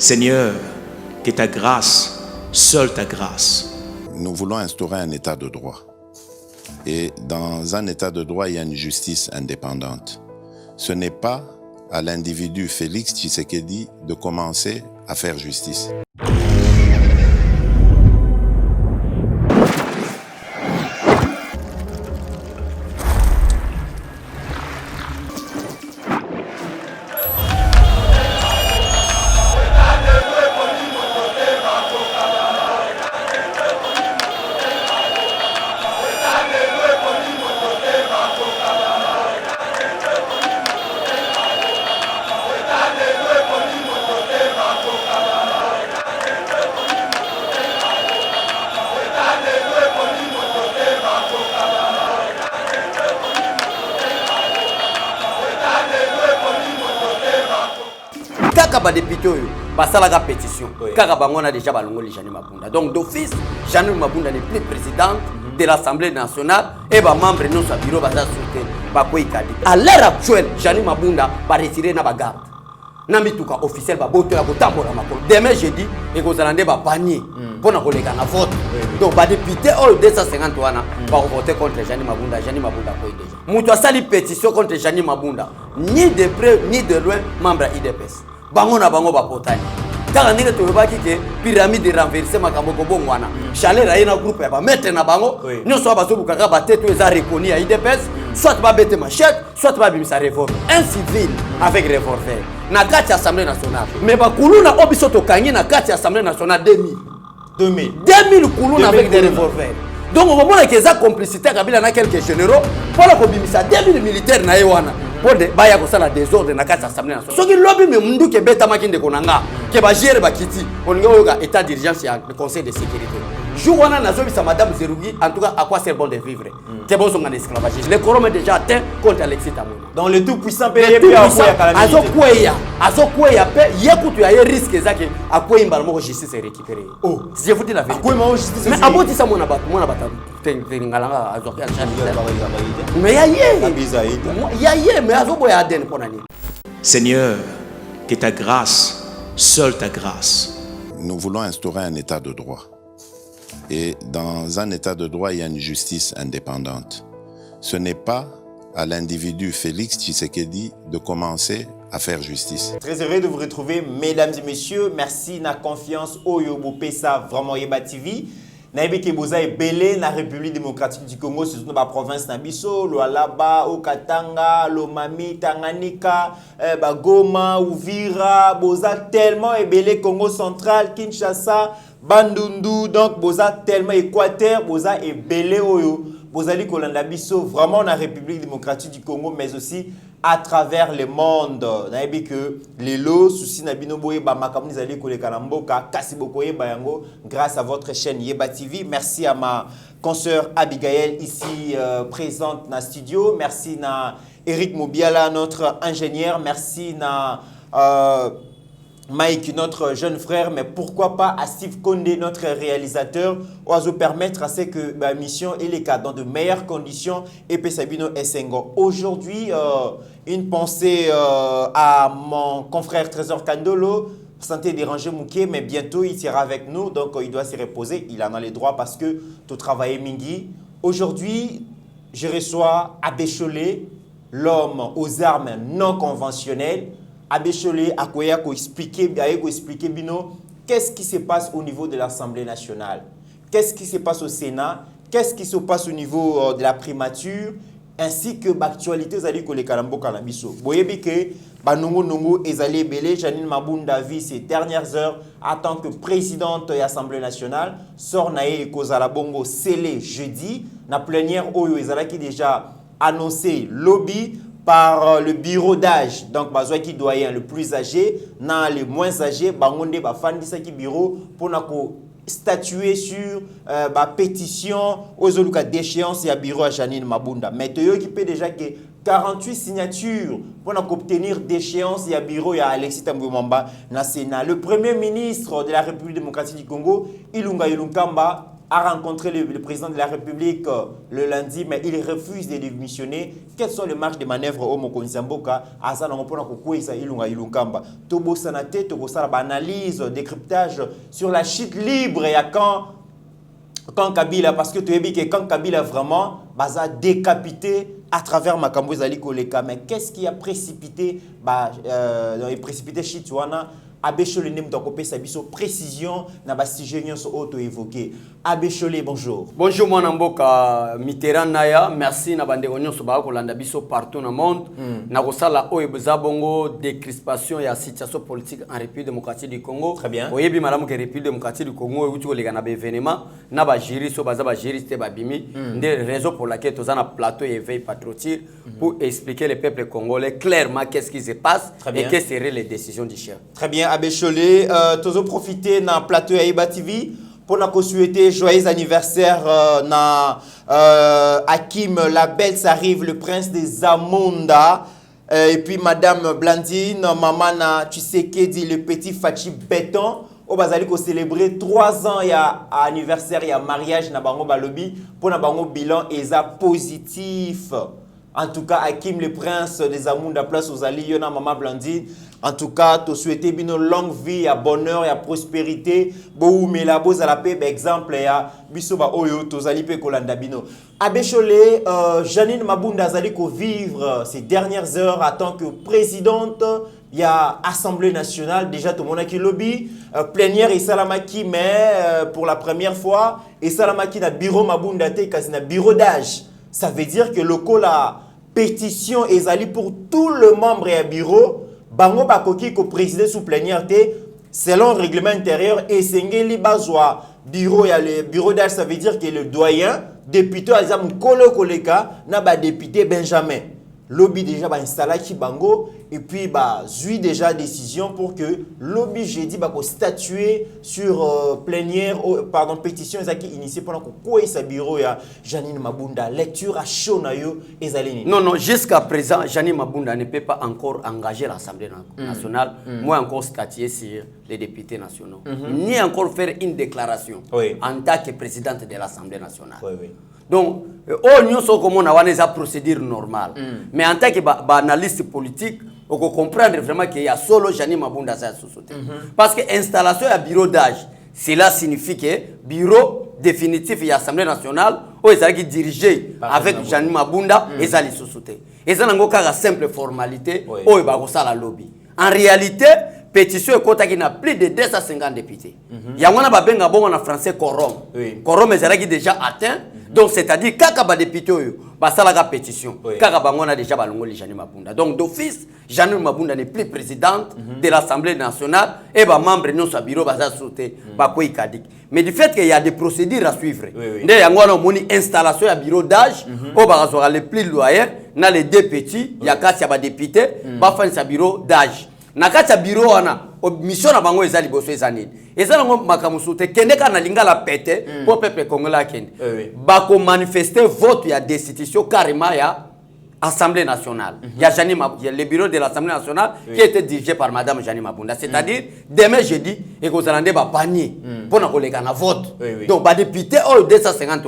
Seigneur, que ta grâce, seule ta grâce. Nous voulons instaurer un état de droit. Et dans un état de droit, il y a une justice indépendante. Ce n'est pas à l'individu Félix Tshisekedi de commencer à faire justice. Kaka député basalaka pétition kaka bango na déjà balongoli Jeanine Mabunda donc d'office Jeanine Mabunda n'est plus présidente de l'Assemblée nationale et ba membre non sa bureau baza soutien ba koikadi à l'heure actuelle Jeanine Mabunda va retirer na bagarde na mituka officiel ba boto ya kotambola makolo demain jeudi et kozalande ba panier pour na koleka na vote donc ba député au 250 wana va voter contre Jeanine Mabunda koy déjà mutu asali pétition contre Jeanine Mabunda ni de près ni de loin membre IDPS bango na bango bapotani kaka ndenge toyebaki ke pyramide renversé makambo ko bongwana chalet raina groupe ya ba mettre na bango nyonso bazobuka kaka bateto eza reconnu ya IDPS soit ba bete machette soit ba bimisa revolver un civil avec revolver na kati assemblée nationale mais ba kuluna obiso to kangi na kati assemblée nationale 2000 kuluna avec des revolvers donc on va que ça complicité kabila na quelques généraux pour la kobimisa 2000 militaires na yewana pour de baya ko sala désordre na kati assemblée nationale soki lobby me mundu ke beta makinde konanga ke ba gérer ba kiti on nga état d'urgence ya le conseil de sécurité jour wana nazobisa madame Zerougi en tout cas à quoi c'est bon de vivre que bon son esclavage le quorum est déjà atteint contre Alexis Tamouina dans le tout puissant pays azokweya pe yekutu ya risque ezaki akweyi mbala moko justice récupérer oh je vous dis la vérité akweyi justice mais aboti sa mona batu tengalanga azokia mais yaye mais azoboya aden ponani. Seigneur, que ta grâce, seule ta grâce. Nous voulons instaurer un état de droit. Et dans un état de droit, il y a une justice indépendante. Ce n'est pas à l'individu Félix Tshisekedi de commencer à faire justice. Très heureux de vous retrouver, mesdames et messieurs. Merci na confiance au Yobo Pesa, vraiment Yeba TV. Naïbe Keboza est belé na République démocratique du Congo, c'est dans la province Nabiso, lo Alaba, o Katanga, lo Mami, Tanganyika, Goma, Uvira, Boza tellement est belé Congo central, Kinshasa, Bandundu, donc Boza tellement Équateur, Boza est belé Oyo, Boza li Kolanda Biso, vraiment la République démocratique du Congo, mais aussi à travers le monde. Naïbi que les lots soucis nabino boye ba makamni zali koleka na mboka kasi bokoye bayango grâce à votre chaîne Yeba TV. Merci à ma consoeur Abigail ici présente na studio. Merci na Eric Mobiala notre ingénieur. Merci na Mike, notre jeune frère, mais pourquoi pas à Steve Kondé, notre réalisateur, oiseau permettre à ce que la mission et les cas dans de meilleures conditions et Pesabino Essengo. Aujourd'hui, une pensée à mon confrère Trésor Kandolo, santé dérangé Mouké, mais bientôt il sera avec nous, donc il doit se reposer, il en a les droits parce que tu travailles Mingi. Aujourd'hui, je reçois Abbé Cholé, l'homme aux armes non conventionnelles. Abbé Cholé a expliqué Bino, qu'est-ce qui se passe au niveau de l'Assemblée nationale, qu'est-ce qui se passe au Sénat, qu'est-ce qui se passe au niveau de la primature, ainsi que l'actualité zali ko le kalambo kalabiso. Boyebi ke banongo nongo ezali belé Jeanine Mabunda vit ces dernières heures en tant que présidente de l'Assemblée nationale, sort nae kozala bongo scellé jeudi na plénière oyo ezalaki déjà annoncé lobby par le bureau d'âge, donc bazwa qui doyen le plus âgé, na les moins âgés, bangonde ba fandisa qui bureau pour nako statuer sur la pétition aux oluka d'échéance et à bureau à Jeanine Mabunda. Mais tu qui peut déjà que 48 signatures pour obtenir d'échéance et à bureau à Alexis Tambouemamba na Sénat. Le premier ministre de la République démocratique du Congo, Ilunga Ilunkamba, a rencontré le président de la République le lundi, mais il refuse de démissionner. Quelles sont les marges de manœuvre au Mokonzamboka? Azana ngopona kokweza ilunga ilunkamba. Tobo sanate, tobo sala analyse, décryptage sur la chute libre et à quand Kabila, parce que tu as dit que quand Kabila vraiment a décapité à travers Makambo Zali Koleka, mais qu'est-ce qui a précipité Chitouana Abécholé nem d'occuper sa précision na ba sujet nyonso auto évoqué. Abécholé, bonjour. Bonjour mon amboka Mitterrand Naya, merci na bande nyonso ba ko landa biso partout dans le monde. Na ko sala o ebza bongo décrispation ya situation politique en République démocratique du Congo. Très bien. Oyebi malamu ke République démocratique du Congo e uti ko lega na ba événement na ba gérer so baza ba gérer te ba bimi des raisons pour laquelle tous na plateau éveil patriotique pour expliquer le peuple congolais clairement qu'est-ce qui se passe et quelles seraient les décisions du chef. Très bien. Abécholé, tous profiter dans le plateau Aïba TV pour nous souhaiter joyeux anniversaire na Hakim la belle s'arrive le prince des Zamunda et puis madame Blandine maman na Tshisekedi le petit Fachi Béton au bazali ko célébrer 3 ans ya anniversaire ya mariage na bango balobi pour na bango bilan eza positif. En tout cas, Hakim, le prince des Zamunda, place aux alliés, Yona, Maman Blandine. En tout cas, tu souhaites une longue vie, à bonheur, à prospérité. Boou, mais la bose à la paix, exemple, à Bisoba Oyo, Tozali Pe Kolandabino. Abécholé, Janine Mabunda Zali ko vivre ces dernières heures en tant que présidente. Il y a Assemblée nationale, déjà tout le monde a qui lobby. Plénière et Salamaki, mais pour la première fois, et Salamaki na bureau Mabunda Te, kasi na bureau d'âge. Ça veut dire que le la pétition est allée pour tout le membre et bureau. Bango bakoki ko présider sous plénière selon le règlement intérieur et sengeli bazwa bureau ya le bureau d'âge, ça veut dire que le doyen député azam kolo koleka na ba député Benjamin lobby déjà ba installé qui bango et puis ba zui déjà décision pour que lobby jeudi ba ko statuer sur plénière pardon pétition ezaki initié pendant ko koe sa bureau ya Janine Mabunda lecture à chaud na yo ezalini. Non, jusqu'à présent Janine Mabunda ne peut pas encore engager l'Assemblée nationale, moi encore statuer sur les députés nationaux, ni encore faire une déclaration en tant que présidente de l'Assemblée nationale. Donc, nous sommes comme on a une procédure normale. Mais en tant qu'analyste politique, on peut comprendre vraiment qu'il y a solo Janine Mabunda à la société. Parce que l'installation à bureau d'âge, cela signifie que bureau définitif de l'Assemblée nationale, où ils sont dirigés avec Janine Mabunda et la société. Et ça, c'est une simple formalité où ils sont la lobby. En réalité, pétition qui n'a plus de 250 députés. Il y a un français quorum. Quorum est déjà atteint. Donc, c'est-à-dire, quand les députés la pétition, quand a déjà Janine Mabunda. Donc, d'office, Janine Mabunda n'est plus présidente de l'Assemblée nationale et membre de notre bureau. Mais du fait qu'il y a des procédures à suivre, il y a une installation à bureau d'âge, les plus loyaux, les députés, il y a des députés, il y a un bureau d'âge. Nakati bureau wana mission na bango ezali boso ezanini ezala ngo makamusute kende kana linga la pete pour peuple congolais kende ba ko manifester vote ya destitution carrément ya Assemblée nationale. Il y a le bureau de l'Assemblée nationale qui était dirigé par Madame Janine Mabunda. C'est-à-dire, demain jeudi, et que vous allez panier pour nous vote. Donc, les députés, 250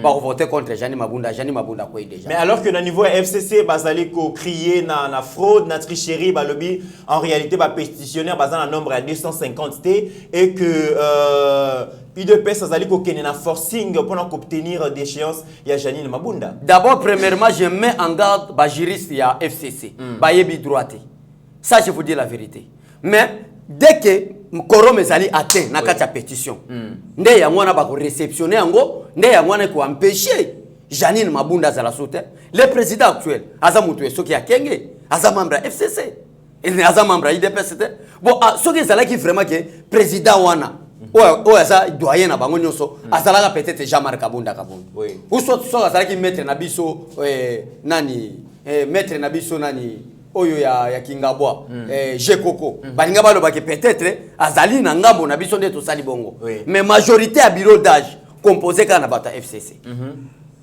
vont voter contre Janine Mabunda. Janine Mabunda, quoi déjà. Mais alors que dans le niveau FCC, bazali ko crier na fraude, na tricherie, ba lobby, en réalité, ba pétitionnaire, bazan un nombre à 250 T, et que UDPS azali ko kene na forcing pour obtenir d'échéance, il y a Janine Mabunda. D'abord, premièrement, je mets en garde les juristes de la FCC, les droité. Ça, je vous dis la vérité. Mais dès que Korom est allé atteindre la pétition, il y a un réceptionner, il y a un empêcher Janine Mabunda à la sauter. Le président actuel, Azamoutou, ce qui a Kenge, Azamambra FCC, il n'est pas membre de l'IDPS. Bon, ce qui est qui vraiment que président Wana, il doit y avoir un peut-être Jean-Marc Kabunda. Ou soit qui mettre Nabiso, Nani, mettre Nabiso Nani, Oyo ya Kingabwa, Jekoko. Baningaba le baké peut-être, Azali Nangabo, Nabiso de tout Salibongo. Mais majorité à bureau d'âge, composé qu'à Nabata FCC.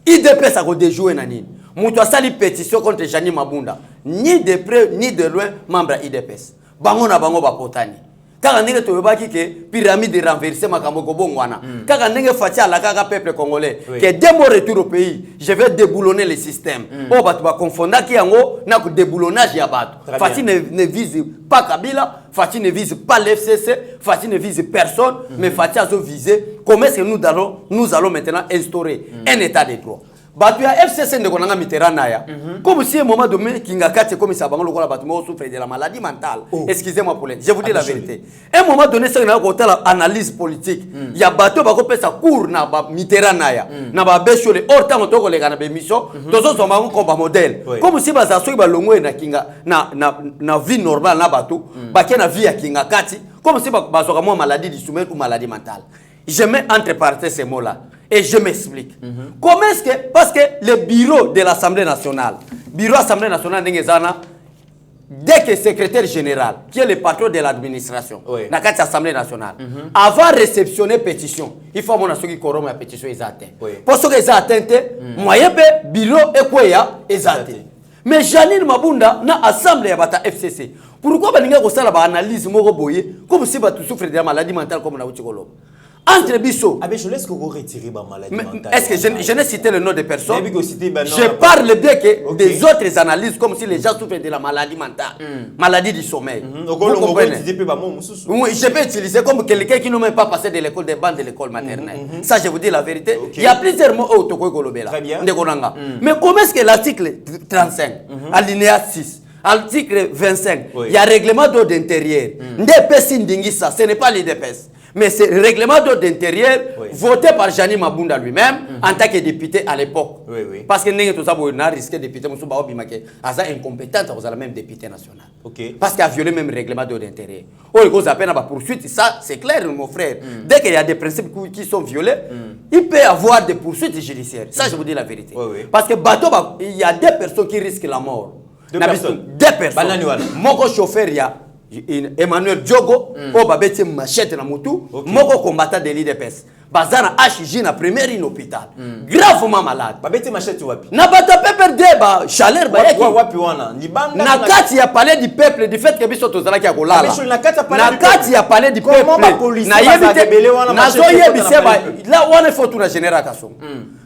IDPS a déjoué Nani. Moutoua sali pétition contre Janine Mabunda. Ni de près, ni de loin, membre IDPS. Bango na bango ba potani. kaka ndenge toyebaki ke pyramide renversée makambo ko bongwana kaka ndenge Fatia la kaka peuple congolais que dès mon retour au pays je vais déboulonner le système oh batu ba confondaki yango na ko déboulonnage ya batu Fatia ne vise pas Kabila, Fatia ne vise pas l'FCC, Fatia ne vise personne mais Fatia a visé comment est-ce que nous allons maintenant instaurer un état de droit. Batu ya FCC ndeko nanga Mitterrand ya comme si un moment donné kingakati comme ça bango lokola batu mo souffre de la maladie mentale. Excusez-moi pour je vous dis la vérité. Un moment donné ça na ko tala analyse politique ya batu ba ko pesa cours na ba Mitterrand ya na ba beshole hors temps to ko lega na émission tozo so bango comme modèle comme si ba za so ba longwe na kinga na vie normale na batu ba na vie ya kingakati comme si ba so ka mo maladie du sommeil ou maladie mentale. Je mets entre parenthèses ces mots-là et je m'explique. Comment est-ce que, parce que le bureau de l'Assemblée nationale, bureau de l'Assemblée nationale, dès que le secrétaire général, qui est le patron de l'administration, dans l'Assemblée nationale, avant de réceptionner pétition, il faut que qui corrompt la pétition est atteinte. Parce que les atteintes, moyen que bureau est quoi est atteint. Mais Janine Mabunda na assemblée ya bata FCC. Pourquoi baninga ko sala ba analyse moko boye comme si ba tu souffre de la maladie mentale comme na utikolo. Entre Bisso. Ah, mais je laisse que vous retirez ma maladie mentale. Est-ce que je n'ai cité le nom de personne? Je parle bien que des autres analyses comme si les gens souffrent de la maladie mentale, maladie du sommeil. Vous comprenez? Oui, je peux utiliser comme quelqu'un qui n'a même pas passé de l'école des bancs de l'école maternelle. Ça, je vous dis la vérité. Il y a plusieurs mots au Toko Golobela. Très bien. Mais comment est-ce que l'article 35, alinéa 6, article 25, il y a règlement d'ordre intérieur. Ce n'est pas l'IDPS. Mais c'est le règlement d'ordre intérieur voté par Janine Mabunda lui-même en tant que député à l'époque. Parce que nous avons risqué de député, nous avons incompétent, nous avons même député national. Parce qu'il a violé même le règlement d'ordre intérieur. On a peine à poursuite, ça c'est clair mon frère. Dès qu'il y a des principes qui sont violés, il peut y avoir des poursuites judiciaires. Ça je vous dis la vérité. Parce que il y a des personnes qui risquent la mort. Deux personnes. Mon chauffeur, il y a Emmanuel Diogo, au babeti machette na mutu, moko combattant de l'IDPS. Bazana HJ na première in hôpital. Gravement malade. Babeti machette wapi? Na bata pepper deba, chaleur ba yaki. Wapi wana? Libanda. Na kati ya palais du peuple du fait que biso tozala ki akolala. Na kati ya palais du peuple. Na yebite. Na zo yebise ba. Là wana faut tout na général Kasongo.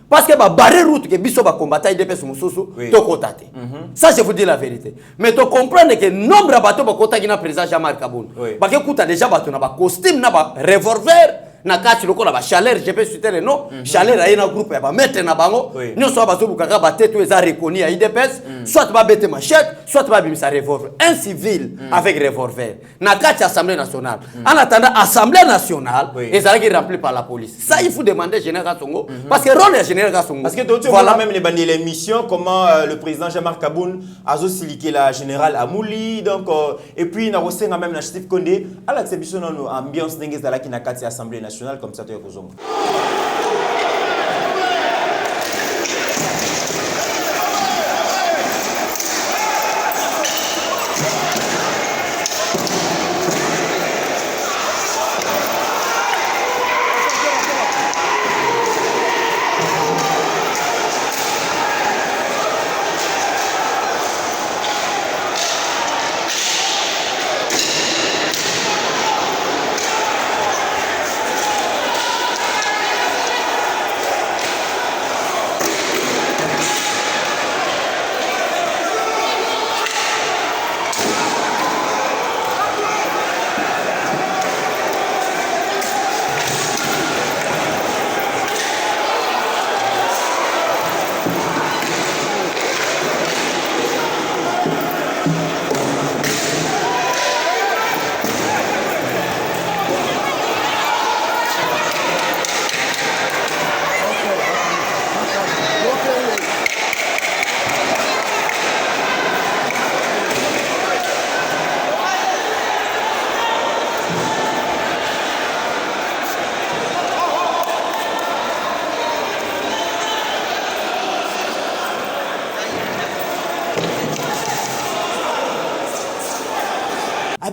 Parce que barrer route que biso ba combattant IDPS mususu to kotate. Ça je vous dis la vérité. Mais tu comprends que nombre de bateaux ba kotaki na président Jean-Marc Kaboun. Ba ke kuta déjà bateau na ba costume na ba revolver na kati lokola ba chaleur je peux citer le nom chaleur a un groupe ba mettre na bango nous so ba zoluka ka ba tête eza reconnu à IDPS soit ba bête machette soit ba bimisa revolver un civil avec revolver na kati assemblée nationale en attendant assemblée nationale ezala qui rempli par la police ça il faut demander général Kasongo parce que rôle est général Kasongo parce que voilà même les bandits l'émission comment le président Jean-Marc Kaboun a zo siliqué la général Amouli donc et puis na rosenga même na Steve Condé à l'exception no ambiance ndenge ezala ki na kati assemblée nationale comme ça tu es Kozongo.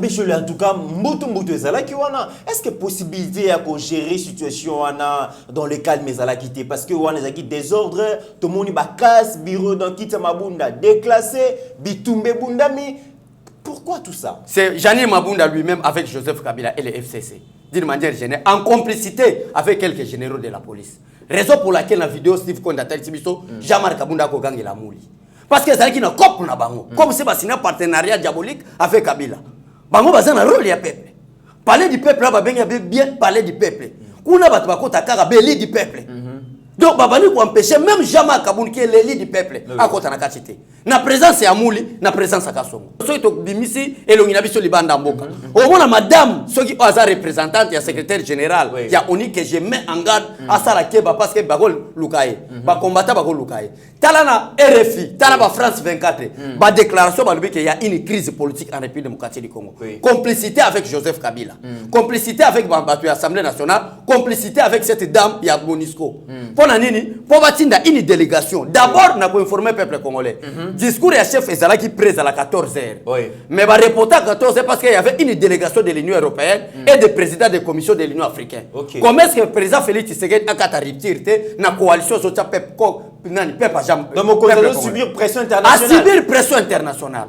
En tout cas, est-ce que possibilité à gérer situation dans le calme quitté parce que on a des désordre, tout le monde va casse bureau dans quitte mabunda déclassé, bitumbe bundami Pourquoi tout ça? C'est Jean-Yves Mabunda lui-même avec Joseph Kabila et le FCC, d'une manière générale, en complicité avec quelques généraux de la police. Raison pour laquelle la vidéo Steve Kondata Tibiso, Jean-Marc Kabunda Kogang et la Mouli. Parce que ça qui n'a cop na bango. Comme c'est un partenariat diabolique avec Kabila. Bango bazan un rôle ya peuple. Parler du peuple là, bien parler du peuple. Kuna batbako takara beli du peuple. Donc babani ko empêcher même Jean-Marc Kabunda qui est l'élite du peuple à côté na kachité. Na présence ya Mouli, na présence à Kasongo. So to bimisi elongina biso libanda mboka. Au moins madame, ceux qui osa représentante ya secrétaire général, il y a oni que je mets en garde à Sara Keba parce que bagol lukaye. Ba combattant bagol lukaye. Talana RFI, talana France 24. Ba déclaration ba qu'il y a une crise politique en République démocratique du Congo. Complicité avec Joseph Kabila. Complicité avec Bambatu Assemblée nationale, complicité avec cette dame ya Monisco. Pour la nini, pour batinda une délégation. D'abord na ko informer le peuple congolais. Discours et chef Ezala qui prête à la 14h. Mais va reporter à 14h parce qu'il y avait une délégation de l'Union européenne et des présidents des commissions de l'Union africaine. Comment est-ce que le président Félix Tshisekedi a rupture na coalition social peuple donc mon côté subir pression internationale. À subir pression internationale.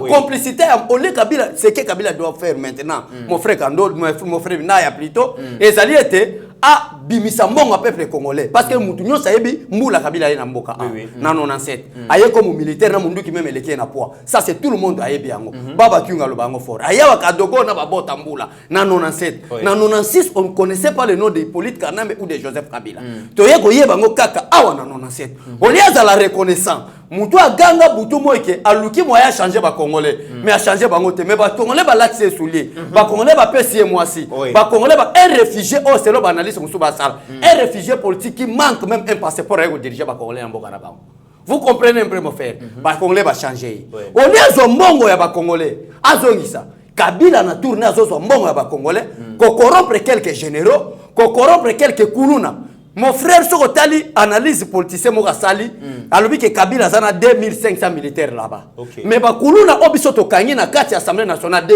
Complicité au lieu Kabila, c'est que Kabila doit faire maintenant. Mon frère Kando, mon frère Naya plutôt. Et ça était à bimisa mbongo peuple congolais parce que mutunyo sayebi mbula Kabila na mboka na 97 aye comme militaire na mundu qui même eleke na poids ça c'est tout le monde ayebi yango baba kiunga lo bango fort ayawa kadogo na babota mbula na 97 na 96 on ne connaissait pas le nom de Hippolyte Kanambe ou de Joseph Kabila toye ko yeba ngo kaka awa na 97 on y a la reconnaissance mutu aganga butu moike aluki moya changer ba congolais mais a changer bango te mais ba congolais ba latse soulier ba congolais ba pesi moisi ba congolais ba un réfugié au c'est le banaliste musuba sala un réfugié politique qui manque même un passeport pour diriger ba congolais en boka na bango. Vous comprenez un peu mon frère ba congolais ba changer on est zo mbongo ya ba congolais azongisa Kabila na tourner azo mbongo ya ba congolais ko corrompre quelques généraux ko corrompre quelques kuluna. Mon frère Sokotali analyse politicien Moka Sali alors que Kabila zana 2500 militaires là-bas. Mais ba kuluna obiso to kangi na kati Assemblée nationale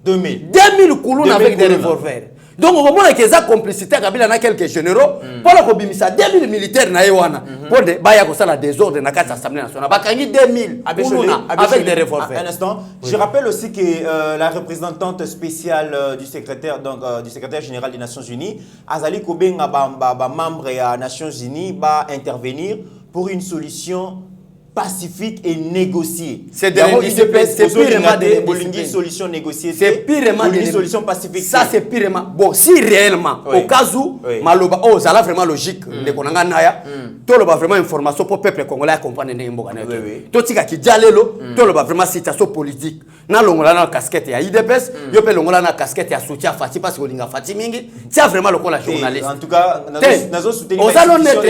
2000 kuluna avec des revolvers. Donc au moment que ça complicité Kabila na quelques généraux pour la kobimisa 2000 militaires na yewana pour de baya ko sala désordre na kati Assemblée nationale ba kangi 2000 kuluna avec des revolvers. Un instant, je rappelle aussi que la représentante spéciale du secrétaire général des Nations Unies Azali Kobenga ba membre des Nations Unies va intervenir pour une solution pacifique et négociée. C'est purement une solution négociée. C'est purement une solution pacifique. Ça c'est purement bon si réellement au cas où maloba oh ça là vraiment logique de konanga naya to le vraiment information pour peuple congolais comprendre ndenge mboka na to tika ki jalelo to le vraiment situation politique na longola na casquette ya IDPS yo pe longola na casquette ya soutien Fati parce que linga Fati mingi c'est vraiment le la journaliste. En tout cas nazo soutenir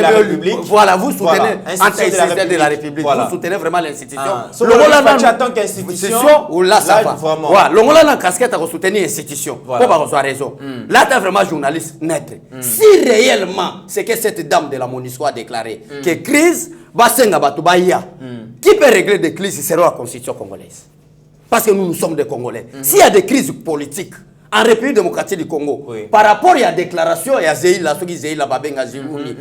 la République. Voilà vous soutenez l'institution de la République. Vous soutenez vraiment l'institution. L'ongola en tant qu'institution ou là ça va. Voilà, l'ongola na casquette à soutenir l'institution. Pour avoir raison. Là tu es vraiment journaliste net. Si réellement c'est que cette dame de la MONUSCO a déclaré que crise basenga batu baya. Qui peut régler des crises c'est la constitution congolaise. Parce que nous sommes des Congolais. S'il y a des crises politiques en République démocratique du Congo, par rapport à la déclaration, il y a Zéhila, ceux qui Zéhila Babenga Zerougi,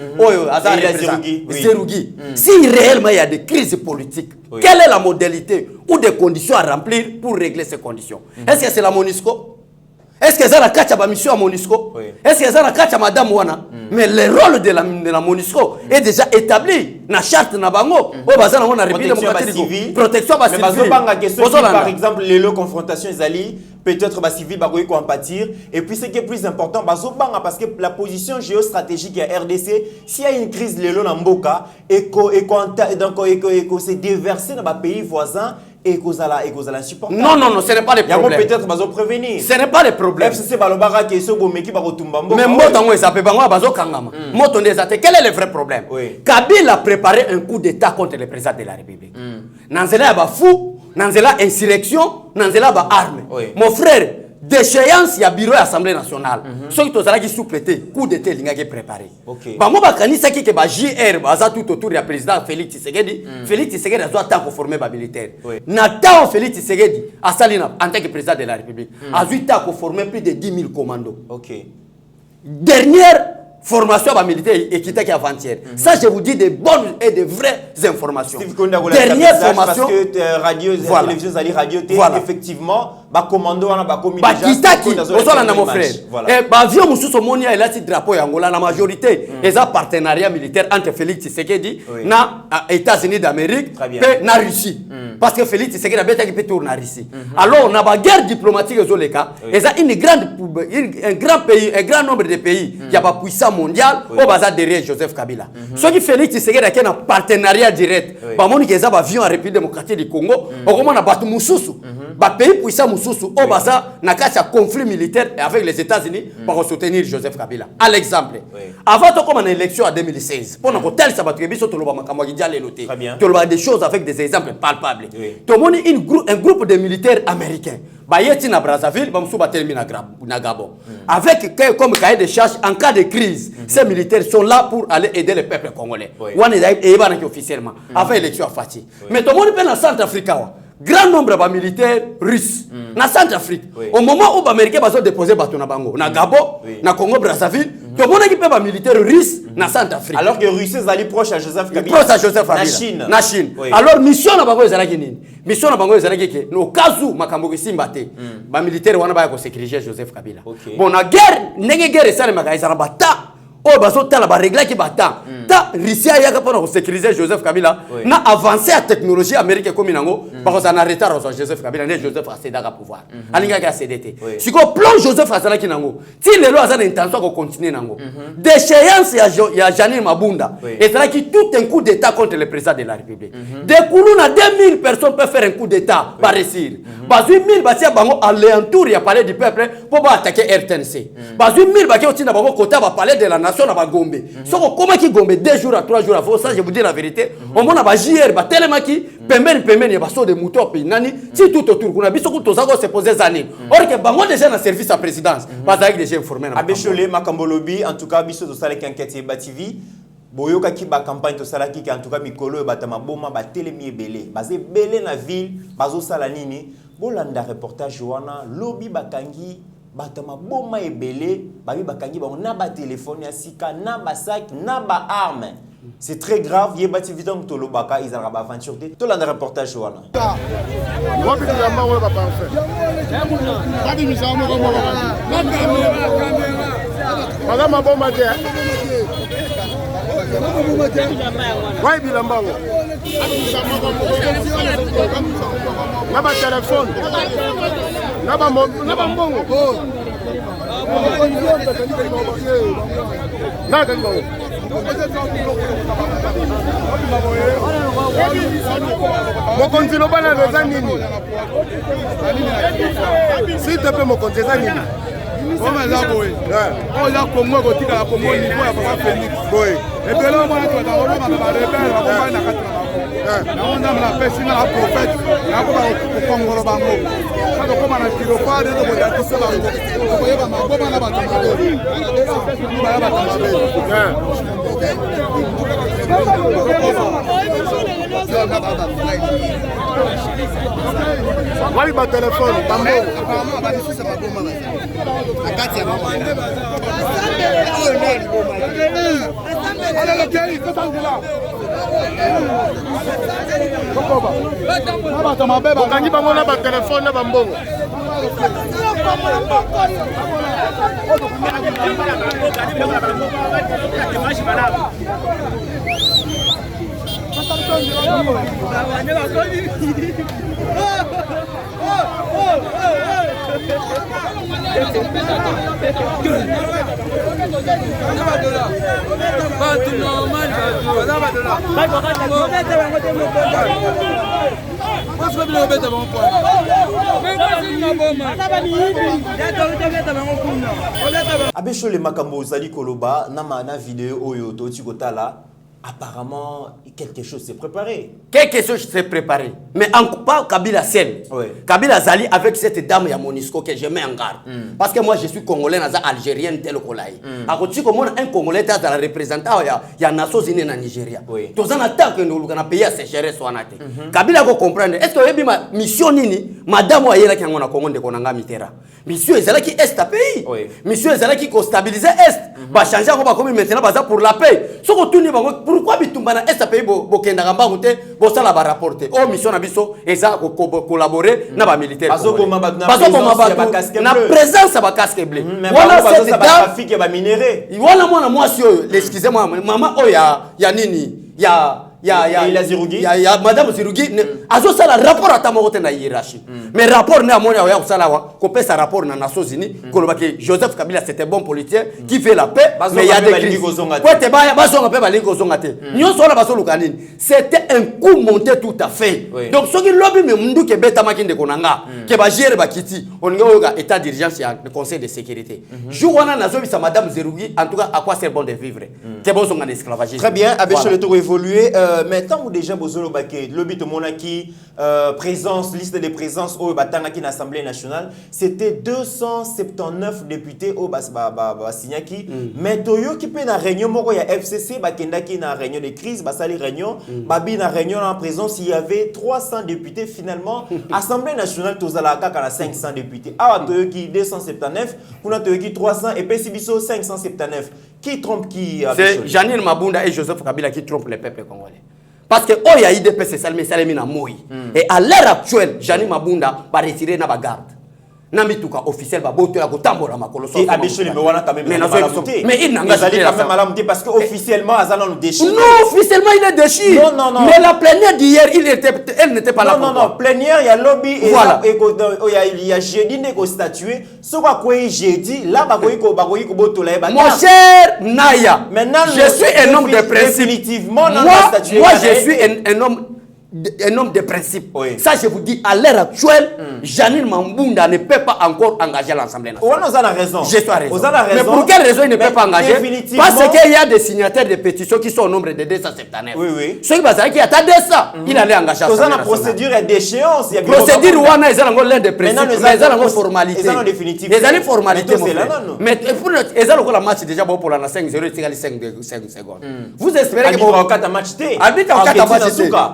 Zerougi. Si réellement il y a des crises politiques, quelle est la modalité ou des conditions à remplir pour régler ces conditions? Est-ce que c'est la MONUSCO? Est-ce que c'est la carte à mission à MONUSCO? Est-ce que c'est la carte à Madame Wana? Mais le rôle de la MONUSCO est déjà établi dans la charte na bango. Protection par exemple, les confrontations peut-être civil bagoy ko empathir et puis ce qui est plus important parce que la position géostratégique de la RDC s'il y a une crise lelo na mboka et se déverser dans les pays voisins et cause à la insupportable. Non, ce n'est pas le problème. Peut-être bazo prévenir. Ce n'est pas le problème. FCC balobara ke so bomeki ba kotumba mboka. Mais motango esape bango bazo kangama. Moto ndezate quel est le vrai problème? Kabila a préparé un coup d'état contre le président de la République. Nanzela ba fou, nanzela insurrection, nanzela ba arme. Mon frère, déchéance il y a bureau de l'Assemblée nationale. Ceux qui sont sous-prêtés, coup d'état linga qui préparé. Bango ba kanisa ki ke ba JR baza tout autour du président Félix Tshisekedi. Félix Tshisekedi a temps pour former ba militaire. Natao Félix Tshisekedi a salina en tant que président de la République. A 8 ans pour former plus de 10 000 commandos. Dernière formation à militaire et qui était avant-hier. Ça, je vous dis des bonnes et des vraies informations. Dernière formation. Parce que radio, télévision, radio, effectivement, bah commando, bah commis déjà. Qui mon frère. Bah vieux Moussou Somonia, il a ce drapeau Angola, la majorité, ils ont partenariat militaire entre Félix Tshisekedi, na États-Unis d'Amérique, et na Russie. Parce que Félix Tshisekedi a bien été tourné en Russie. Alors, on a une guerre diplomatique aux Oleka, ils ont un grand pays, un grand nombre de pays, il y a pas puissance mondiale, au bazar derrière Joseph Kabila. Ce qui Félix Tshisekedi a un partenariat direct, bah mon qui est avion en République démocratique du Congo, on commence à battre Moussoussou. Bah pays puissant Moussoussou, au bazar n'a qu'à un conflit militaire avec les États-Unis pour soutenir Joseph Kabila. À l'exemple, avant de commencer l'élection en 2016, pour nous tel ça va tu biso toloba makamwa diale noté. Toloba des choses avec des exemples palpables. Tout le monde un groupe de militaires américains. Bayeti na Brazzaville, bamsou batelmi na Gabon. Avec comme cahier de charge en cas de crise, ces militaires sont là pour aller aider le peuple congolais. On est officiellement avant l'élection à Fati. Mais tout le monde peut dans Centrafrique. Grand nombre de militaires russes dans Centrafrique. Au moment où les Américains ont déposé bateau na Bango, na Gabon, na Congo Brazzaville, tout le monde qui peut être militaire russe dans Centrafrique. Alors que les Russes sont proches à Joseph Kabila. Proche à Joseph Kabila. Na Chine. Alors mission na Bango ezalaki nini? Mission na Bango ezalaki que no kazu makambo kisimbate. Ba militaire wana ba ko sécuriser Joseph Kabila. Bon na guerre, ndenge guerre sale makaiza bata. Oh, baso tala ba régler qui bata. Ta Russia yaka pour sécuriser Joseph Kabila. Na avancé à technologie américaine comme inango parce qu'on a retard sur Joseph Kabila, né Joseph a cédé à pouvoir. Alinga ka CDT. Si ko plan Joseph azala kinango. Si les lois ont intention de continuer nango. Déchéance ya Janine Mabunda. Et c'est là qui tout un coup d'état contre le président de la République. Des Koulouna 2000 personnes peuvent faire un coup d'état par réussir. Bazu 1000 batia bango alentour ya palais du peuple pour attaquer RTNC. Bazu 1000 batia au tina bango côté ba palais de la nation na ba Gombe. Soko comment qui Gombe 2 jours à 3 jours avant ça je vous dis la vérité. On mona ba JR ba tellement qui pembeni ya baso de moto pe nani si tout autour kuna biso ko tozako se poser zanin. Or que bango déjà na service à présidence pas avec déjà informé na. Abechole Makambolobi en tout cas biso to sala kenquête ba TV. Boyoka ki ba campagne to sala ki en tout cas mikolo batama boma ba telemi ebele. Bazé belé na ville bazo sala nini. Bolanda reportage wana lobby bakangi batama boma ebele babi bakangi ba na ba téléphone ya sika na ba sac na ba arme. C'est très grave, il y a des vidéos qui sont là, ils ont une aventure. Tout le reportage. Mokonzi lobana leza nini? S'il te plaît mokonzi leza nini? Comment ça boy? Oh là Congo ko tika la Congo niveau ya Papa Félix. Boy. Et puis là moi to ta roma ba rebelle ba ko na katra. Na onda la pesi na prophète. Na ko ba ko Congo ro bango. Ka ko ma na kilo fa de ko ya to se bango. Ko yeba ma ko ba na ba tamabe. Ba ba tamabe. Wali ba téléphone tambo. Apparemment ba d'ici c'est pas bon ma. Akati ya mama. Allez le pays, c'est ça là. Kokoba. Na ba tamabe ba kangi bango na ba téléphone na ba mbongo. Abechole makambo zali koloba na mana vidéo oyo to tikotala apparemment, quelque chose s'est préparé. Quelque chose s'est préparé. Mais en pas Kabila seul. Oui. Kabila Zali avec cette dame à Monisco que je mets en garde. Parce que moi je suis congolais, algérienne tel Kolaï. À côté comme un congolais dans la représentant il y a Nations Unies en Nigeria. Oui. Tous en attend que nous avons payé à sécheresse soit naté. Kabila ko comprendre. Est-ce que vous ma mission nini madame wa yela qui ngona Congo de konanga mitera. Mission ezala qui est pays. Oui. Mission ezala qui ko stabiliser est. Ba changer ko ba comme maintenant ba pour la paix. Ce que tout ni bango pourquoi bitumba na est pays bo kenda ngamba gote bo sala ba rapporter. Oh mission na biso eza ko collaborer na ba militaire. Bazo boma na présence ba casque bleu. Voilà cette trafic ba minéré. Voilà moi na moi si excusez-moi maman oh ya nini la Zirugi. Ya madame Zirugi azo sala rapport atamote na hiérarchie. Mais rapport na mona ya sala wa ko pesa rapport na Nations Unies ko lobaki Joseph Kabila c'était bon politicien qui fait la paix mais il y a des crises. Pote baya bazonga pe balingo zonga te. Nyonso la baso lukanini. C'était un coup monté tout à fait. Donc ce qui lobby me mundu ke beta makinde konanga ke ba gérer ba kiti on nga état d'urgence ya le conseil de sécurité. Jouana nazo bisa madame Zirugi en tout cas à quoi c'est bon de vivre. C'est bon zonga esclavagisme. Très bien, avec le tour évolué maintenant où déjà bozolo baké lobby to monaki présence liste des présences au batanga qui l'Assemblée nationale, c'était 279 députés au signaki mais toyo qui peut na réunion moko ya FCC bakenda qui na réunion de crise basali réunion babi na réunion en présence il y avait 300 députés finalement Assemblée nationale tozala kaka na 500 députés awa toyo qui 279 kuna toyo qui 300 et Pesibiso 579 qui trompe qui c'est Janine Mabunda et Joseph Kabila qui trompent le peuple congolais. Parce que oh ya IDP c'est Salmi Salemina Moui. Et à l'heure actuelle, Janine Mabunda va retirer na bagarde. Namituka officiel ba boto ya kotambora makolo so. Et Abéchele me wana quand même. Mais il n'a pas quand même malamté parce que officiellement Azana nous déchire. Non, officiellement il est déchiré. Non. Mais la plénière d'hier, elle n'était pas là. Non, plénière il y a lobby et voilà. Il y a jeudi ne statué. Ce quoi jeudi là bagoyi ko boto la ba. Mon cher Naya. Maintenant je suis un homme de principe. Définitivement moi je suis un homme de principe. Oui. Ça, je vous dis, à l'heure actuelle, Janine Mabunda ne peut pas encore engager l'Assemblée nationale. On a raison. Je suis raison. Mais pour quelle raison il ne peut pas engager? Parce qu'il y a des signataires de pétitions qui sont au nombre de 279. Oui. Ceux qui pensent qu'il attendait ça, il allait engager l'Assemblée nationale. La procédure est d'échéance. Procédure, on a l'un des principes, mais ils ont une formalité. Ils ont définitive. Ils ont une formalité. Mais pour ils ont le match déjà pour la 5-0, il 5 secondes. Vous espérez que vous avez un match T.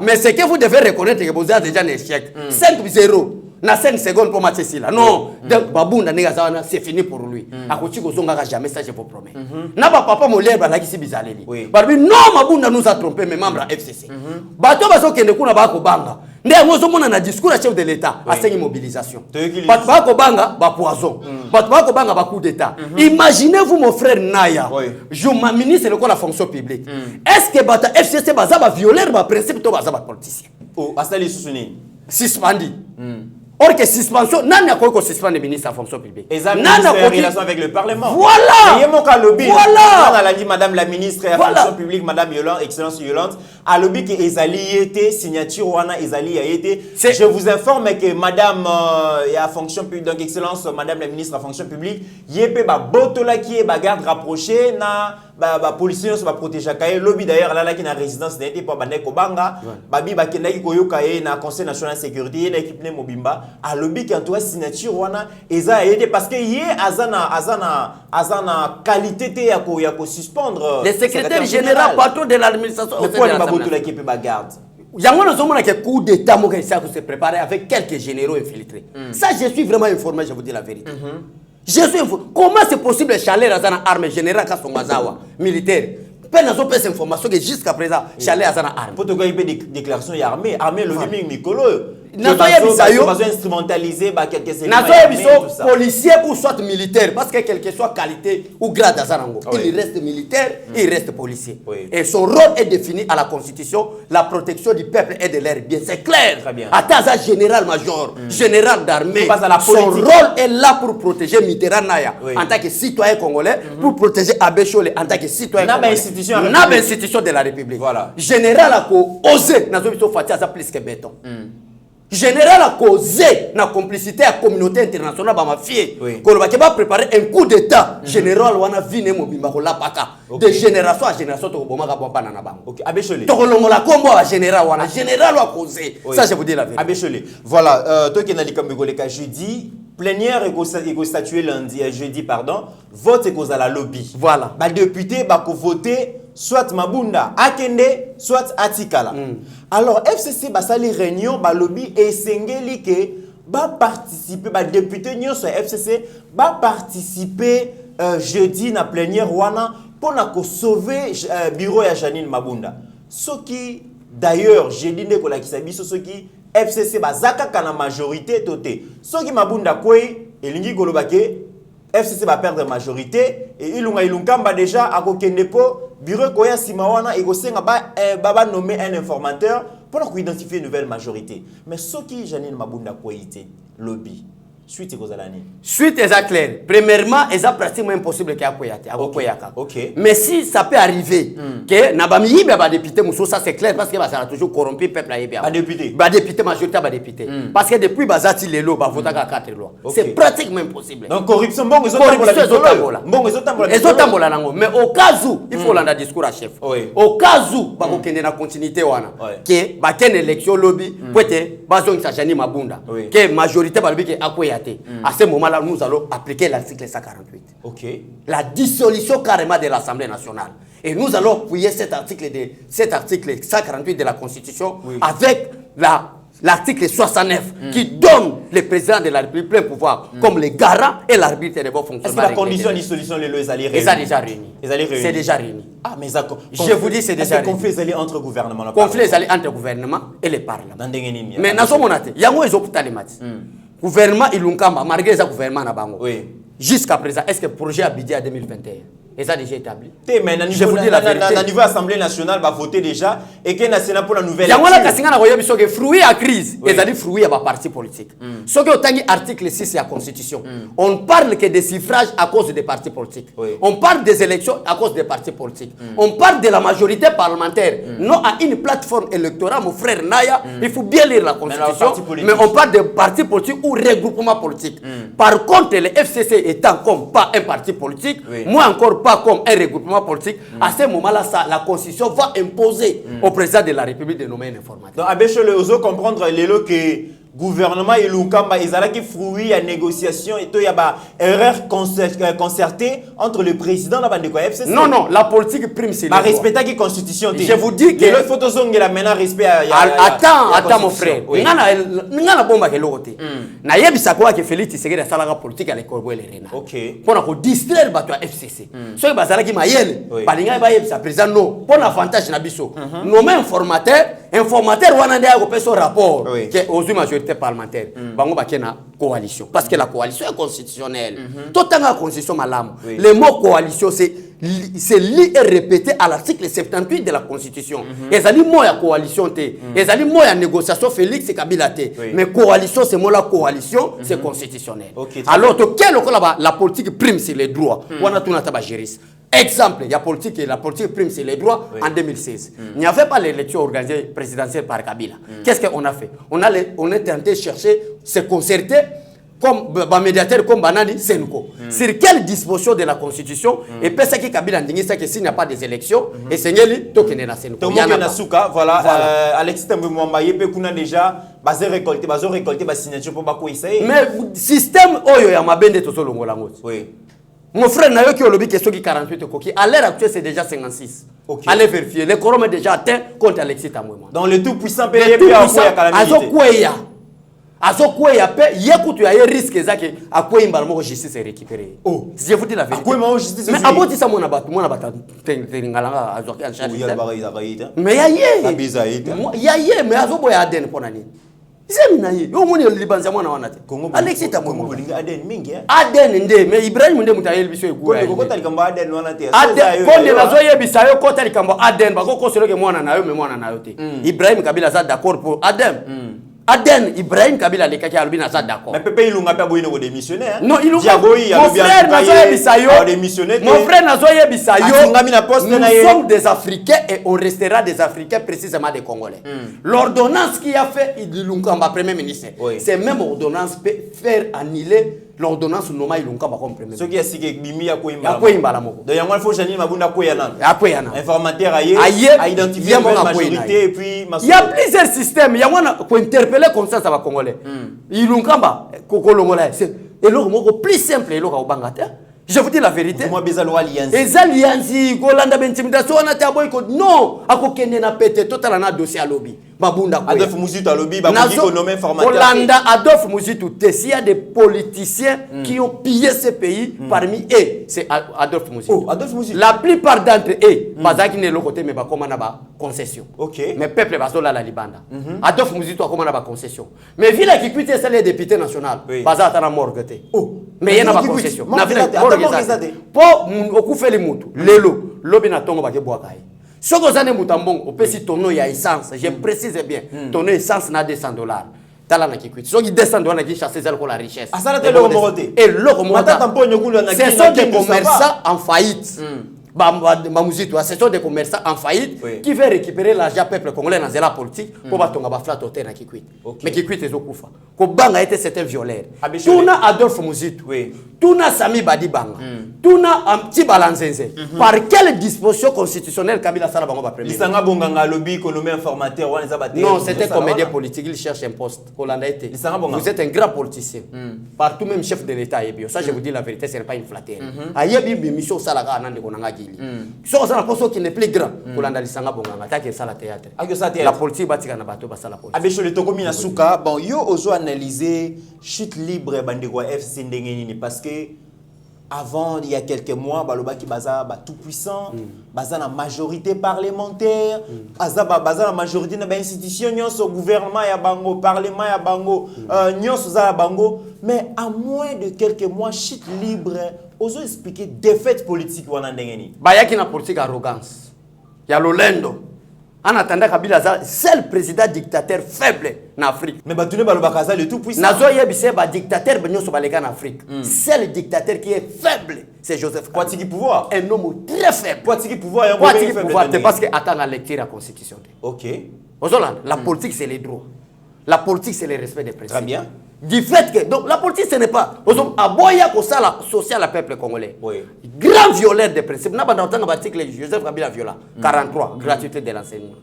Mais c'est que vous devez reconnaître que vous avez déjà un échec. 5-0. Na 5 secondes pour matcher ici là. Non. Donc Babunda c'est fini pour lui. Akoti kozonga jamais ça je vous promets. Na papa moleba la kisi bizaleli. Barbi non Babunda nous a trompé mes membres FCC. Bato baso kende kuna ba ko banga. Ndé ngozo mona na discours à chef de l'état à cette mobilisation. Bato ba ko banga ba poison. Bato ba ko banga ba coup d'état. Imaginez-vous mon frère Naya. Je ma ministre de la fonction publique. Est-ce que bata FCC baza ba violer ba principe to baza ba politicien? Oh, asali susuni. Suspendi. Or que suspension, n'a quoi que suspendre le ministre à fonction publique. Et ça, en relation avec le Parlement. Voilà. Et mon cas lobby. Voilà. On a dit Madame la ministre à la fonction publique, Madame Yolande, Excellence Yolande, à lobby que Ezali était signature wana Ezali a été. Je vous informe que Madame à fonction publique, donc Excellence Madame la ministre à fonction publique, yépe ba botola qui est bagarre rapproché na ba policiers va protéger kaye lobby d'ailleurs là qui na résidence n'était pas bané ko banga babi ba kendaki koyoka ye na conseil national de sécurité na équipe ne mobimba à lobby qui entoure signature wana eza aidé parce que yé azana qualité te ya ko suspendre le secrétaire général patron de l'administration au sein de la botola qui peut bagarre. Yango na zomona que coup d'état mo que ça se préparer avec quelques généraux infiltrés. Ça je suis vraiment informé, je vous dis la vérité. Je suis informé. Comment c'est possible Chalet Azana armée générale Kasongazawa militaire? Peine à cette information que jusqu'à présent Chalet Azana armée. Pour te gagner des déclarations armée le gaming Nicolo. Instrumentaliser quelques éléments. Policier ou soit militaire parce que quelle que soit qualité ou grade d'Azarango, il reste militaire, il reste policier. Et son rôle est défini à la Constitution, la protection du peuple et de l'air bien. C'est clair. Ataza général-major, général d'armée. Son rôle est là pour protéger Mitterrand Naya en tant que citoyen congolais, pour protéger Abéchole en tant que citoyen congolais. N'a institution de la République. Général a osé, n'a pas fait ça plus que béton. général a causé la complicité à la communauté internationale ba mafie qu'on va préparer un coup d'état général wana vine mobimba ko lapaka de génération à génération to boma ka bana na bango. OK, Abechole. To longola kombo wa général wana général a causé. Ça je vous dis la vérité. Abechole. Voilà, toi qui n'a likambe goleka jeudi, plénière et statuer lundi jeudi pardon, vote et à la lobby. Voilà. Ba député ba ko voter soit Mabunda akende soit Atikala. Alors FCC ba sali réunion ba lobby et sengeli ke ba participer ba député nyonso FCC ba participer jeudi na plénière wana pour na ko sauver bureau ya Janine Mabunda. Ce qui d'ailleurs jeudi ne ko la kisabiso ce qui FCC ba zakaka na majorité toté. Ce qui Mabunda koi elingi golobake FCC va perdre majorité et ilunga déjà à Kokendepo bureau koya simawana et gosenga ba nommer un informateur pour identifier une nouvelle majorité. Mais ce qui Janine Mabunda koité lobby suite et kozalani. Suite est clair. Premièrement, est pratiquement impossible qu'il y ait OK. Mais si ça peut arriver que nabami yibe ba député muso ça c'est clair parce que ça a toujours corrompu peuple à yibe. Ba député majorité ba député. Parce que depuis bazati lelo ba vota ka 4 lois. C'est pratiquement impossible. Donc corruption bon ezotambola nango mais au cas où il faut landa discours à chef. Au cas où ba ko kende na continuité wana que ba ken élection lobby peut-être bazong sa Janine Mabunda que majorité ba lobby ke akoya. À ce moment-là, nous allons appliquer l'article 148. OK. La dissolution carrément de l'Assemblée nationale. Et nous allons appuyer cet article 148 de la Constitution avec l'article 69 qui donne le président de la République plein pouvoir comme le garant et l'arbitre des bons fonctionnements. Est-ce que la condition de dissolution les allaient réunir? Déjà réunis. C'est déjà réuni. Ah mais je vous dis c'est déjà réuni. Conflit allé entre gouvernement. Conflit allé entre gouvernement et le Parlement. Mais nous sommes monate. Yango ezoputali mati. Gouvernement ilunkamba malgré ça gouvernement na bango. Jusqu'à présent, est-ce que le projet a budget à 2021 est déjà établi? Je vous dis la vérité. Le niveau Assemblée nationale va voter déjà et que le Sénat pour la nouvelle. Yangola kasinga na koyebi soke fruit à crise et ça dit fruit à parti politique. Ce que autant article 6 de la Constitution, on parle que des suffrages à cause des partis politiques. On parle des élections à cause des partis politiques. On parle de la majorité parlementaire, non à une plateforme électorale mon frère Naya, il faut bien lire la Constitution, mais on parle de partis politiques ou regroupement politique. Par contre, le FCC étant comme pas un parti politique, moi encore pas comme un regroupement politique, à ce moment-là, la Constitution va imposer au président de la République de nommer un informateur. Donc, Abechole, vous devez comprendre que le gouvernement et l'Unkamba, ils ont fruit à négociation et il y a une erreur concertée entre le président et le FCC. Non, non, la politique prime, c'est la respecter la Constitution. Je vous dis que... Il faut que la maintenant respect à attends, mon frère. Nana bomba ke lokote. Na yebisa kwa ke Félix Tshisekedi asala politique à l'école Rena. OK. Pour ko distraire bato ya FCC. So bazala ki mayele, balinga ba yebisa président non. Pour avantage na biso. Nommer informateur wana ndia ko peso rapport que aux majorité parlementaire. Bango bakena coalition parce que la coalition est constitutionnelle. Totanga constitution malamu. Le mot coalition c'est lu et répété à l'article 78 de la Constitution. Et ça dit moi la coalition té. Et ça dit moi la négociation Félix Kabila té. Mais coalition c'est moi la coalition, c'est constitutionnel. Alors quel la politique prime sur les droits. On a tout nataba gérer. Exemple, il y a la politique prime sur les droits en 2016. Il n'y avait pas l'élection organisée présidentielle par Kabila. Qu'est-ce qu'on a fait? On est tenté de chercher, se concerter comme médiateur comme Banani Senko. Sur quelle disposition de la Constitution et puis ça qui Kabila dit ça que s'il n'y a pas des élections et Seigneur tokene na Senko. Voilà, Alexis Tambouamba yebe kuna déjà basé récolter ba signature pour ba ko essayer. Mais système oyo ya mabende to solongola ngoti. Oui. Mon frère n'a eu que le question qui 48 coquilles. À l'heure actuelle, c'est déjà 56. Allez vérifier. Le quorum est déjà atteint contre Alexis Tambouamba. Dans le tout puissant pays, il y a Azokweya pe yekutu ya risque zake akwe mbalmo justice récupérer. Oh, je vous dis la vérité. Akwe ma justice. Mais aboti ça mona bata tengalanga azoki en charge. Mais ya mais azobo ya Aden pona nini? Zemina yi. Yo moni libanza mwana wana te. Alexis Tambouamba Aden mingi. Aden nde mais Ibrahim nde mutayel biso ekuya. Ko tali kamba Aden wana te. Aden konde bazoye bisayo ko tali kamba Aden bako ko soloke mwana na yo me mwana na yo te. Ibrahim Kabila za d'accord pour Aden. Aden Ibrahim Kabila les kaki albi na ça d'accord. Mais Pepe Ilunga pa boyi no démissionner. Non, il Mon frère Nazoye Bisayo. Mon frère Nazoye Bisayo. Nous Nous sommes des Africains et on restera des Africains précisément des Congolais. L'ordonnance qui a fait Ilunga premier ministre, c'est même ordonnance peut faire annuler l'ordonnance Noma Ilunga comme premier ministre. Ce qui est si que Bimi a Koimba. Donc yango faut Janine Mabunda Koyana. Koyana. Informateur a identifié la majorité et puis il y a plusieurs systèmes. Il y a pour interpeller comme ça va Congolais. Ilungamba Kokolongolais. C'est le plus simple et le Bangata. Je vous dis la vérité. Moi bezalo alliance. Les alliances, Golanda intimidation on a taboy non, akokende na pété total na dossier à lobby. Babunda Koya. Adolphe Muzitu à lobby, Babudi Konome formateur. Golanda Adolphe Muzitu, s'il y a des politiciens qui ont pillé ce pays, parmi eux, c'est Adolphe Muzitu. Oh, Adolphe Muzitu. La plupart d'entre eux, Bazaki ne le côté mais ba comment na ba concession. OK. Mais peuple basola la Libanda. Adolphe Muzitu a comment na ba concession. Mais ville qui quitte c'est les députés national, baza ta na morgete. Oh. Mais il y a pas concession. Na ville pour okufeli mutu lelo lobi na tongo bake boakai. Soko zane mutambongo opesi tono ya essence, je précise bien. Tono essence na $200. Tala na kikwiti. Soki $200 na ki chasser zelo ko la richesse. Asala te lo morote. Et lo morote. Ce sont des commerçants en faillite. Ce sont des commerçants en faillite qui veulent récupérer l'argent peuple congolais dans la politique pour battre un flat au terrain qui quitte. Mais qui quitte les okufa. Kobanga était c'était violeur. Tuna Adolphe Muzitu. Tuna Sami Badi Banga. Tuna un petit balanzenze. Par quelle disposition constitutionnelle Kabila Sala Bango va premier? Lisanga Bonganga lobby économie informateur ou les abattés. Non, c'était comédien politique, il cherche un poste. Vous êtes un grand politicien. Partout même chef de l'État et ça je vous dis la vérité, ce n'est pas une flatterie. Ayebi mission Salaga Anande Konanga. Si on a un poste qui n'est plus grand, la politique va tirer na bateau basa la politique. Abesho le tokomi na suka, bon yo ozo analyser chute libre bandeko FC ndengeni parce que avant il y a quelques mois baloba ki baza ba tout puissant, baza na majorité parlementaire, baza na majorité na ba institution nyonso gouvernement ya bango, parlement ya bango, nyonso za bango, mais à moins de quelques mois chute libre. Oso expliquer défaite politique wana ndengeni. Bayaki na politique arrogance. Ya lolendo. En attendant Kabila za seul président dictateur faible en Afrique. Mais batune balobaka za le tout puissant. Nazo yebise ba dictateur benyo so baleka en Afrique. Seul dictateur qui est faible, c'est Joseph Kabila. Poitiki pouvoir. Un homme très faible. Poitiki pouvoir et Poitiki pouvoir parce que attend la lecture la constitution. OK. Ozola, la politique c'est les droits. La politique c'est le respect des principes. Très bien. Du fait que donc la politique ce n'est pas aboya ko sala social à peuple congolais. Oui. Grand violeur des principes. Na banda otanga article Joseph Kabila viola 43 gratuité de l'enseignement.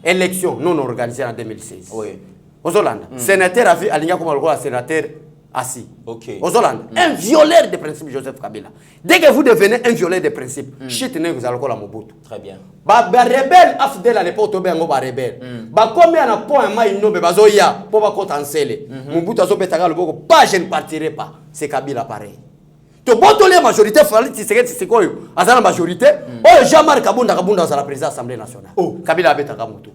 Élection non organisée en 2016. Oui. Ozolanda, sénateur a vu aligna comme le sénateur assis. OK. Ozolanda, un violeur des principes Joseph Kabila. Dès que vous devenez un violeur des principes, chute ne vous allez la Mobutu. Très bien. Ba rebelle afdel à l'époque to bengo ba rebelle. Ba combien na point mai no be bazoya pour ba kotansele. Mobutu azo betaka le boko pas je ne partirai pas. C'est Kabila pareil. To boto la majorité fallait c'est quoi azana majorité. Oh Jean-Marc Kabunda za la présidence assemblée nationale. Oh Kabila betaka mutu.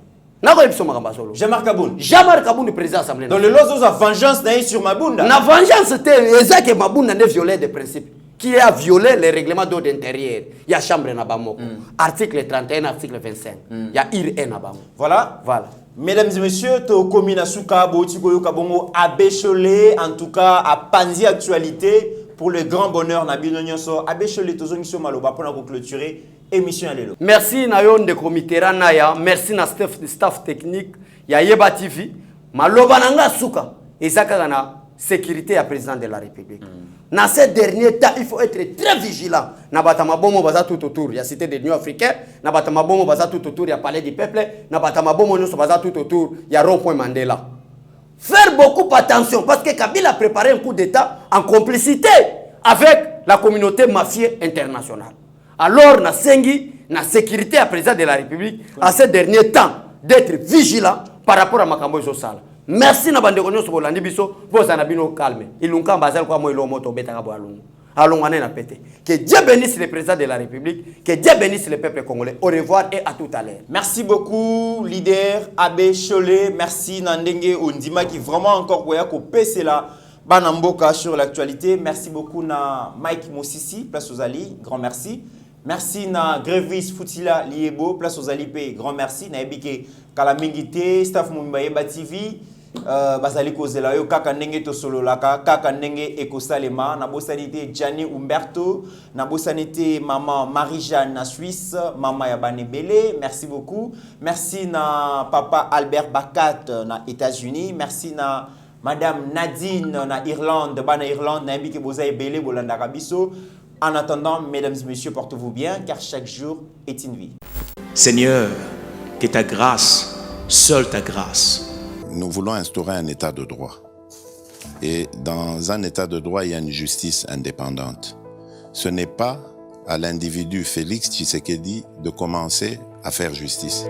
Jean-Marc Kaboun. Jean-Marc Kaboun, le président de l'Assemblée nationale. Donc le lozo a vengeance sur Mabunda. La vengeance c'était exact que Mabunda a violé des principes. Qui a violé les règlements d'ordre intérieur. Il y a chambre Nabamoko. Article 31, article 25. Il y a IRE Nabamoko. Voilà. Mesdames et messieurs, to komina suka botiko kabongo abécholé en tout cas à Panzi actualité pour le grand bonheur Nabino Nyonso abécholé tozongi so maloba pour nous clôturer. Émission à l'élo. Merci Nayon de Komitera Naya, merci na staff technique ya Yeba TV. Maloba nanga suka ezaka na sécurité à président de la République. Dans ces derniers temps, il faut être très vigilant. Na batama bomo baza tout autour, il y a cité de l'Union africaine, na batama bomo baza tout autour, il y a palais du peuple, na batama bomo nyonso baza tout autour, il y a rond-point Mandela. Faire beaucoup attention parce que Kabila a préparé un coup d'état en complicité avec la communauté mafieuse internationale. Alors, na sengi, na sécurité à président de la République, à ces derniers temps, d'être vigilant par rapport à Makambo Sala. Merci na bande konyo so landi biso, bo sana bino calme. Ilunka bazal kwa mo ilo moto betaka bo alungu. Alongane na pété. Que Dieu bénisse le président de la République, que Dieu bénisse le peuple congolais. Au revoir et à tout à l'heure. Merci beaucoup leader Abbé Cholé, merci Nandenge Ondima qui vraiment encore koya ko PC là. Banamboka sur l'actualité. Merci beaucoup na Mike Mosisi, place aux Ali, grand merci. Merci na Grevis Futila Liebo, place aux Ali, grand merci. Na Ebike Kalamingite, staff Mumbaye TV. bazali kozela yo kaka ndenge tosololaka kaka ndenge ekosalema na bosani te Gianni Umberto na bosani te maman Marie-Jeanne na Suisse mama ya banebele merci beaucoup merci na papa Albert Bakat na États-Unis merci na madame Nadine na Irlande bana Irlande na mbiki boza ebele bolandaka biso. En attendant, mesdames et messieurs, portez-vous bien, car chaque jour est une vie. Seigneur, que ta grâce, seule ta grâce. Nous voulons instaurer un état de droit. Et dans un état de droit, il y a une justice indépendante. Ce n'est pas à l'individu Félix Tshisekedi de commencer à faire justice.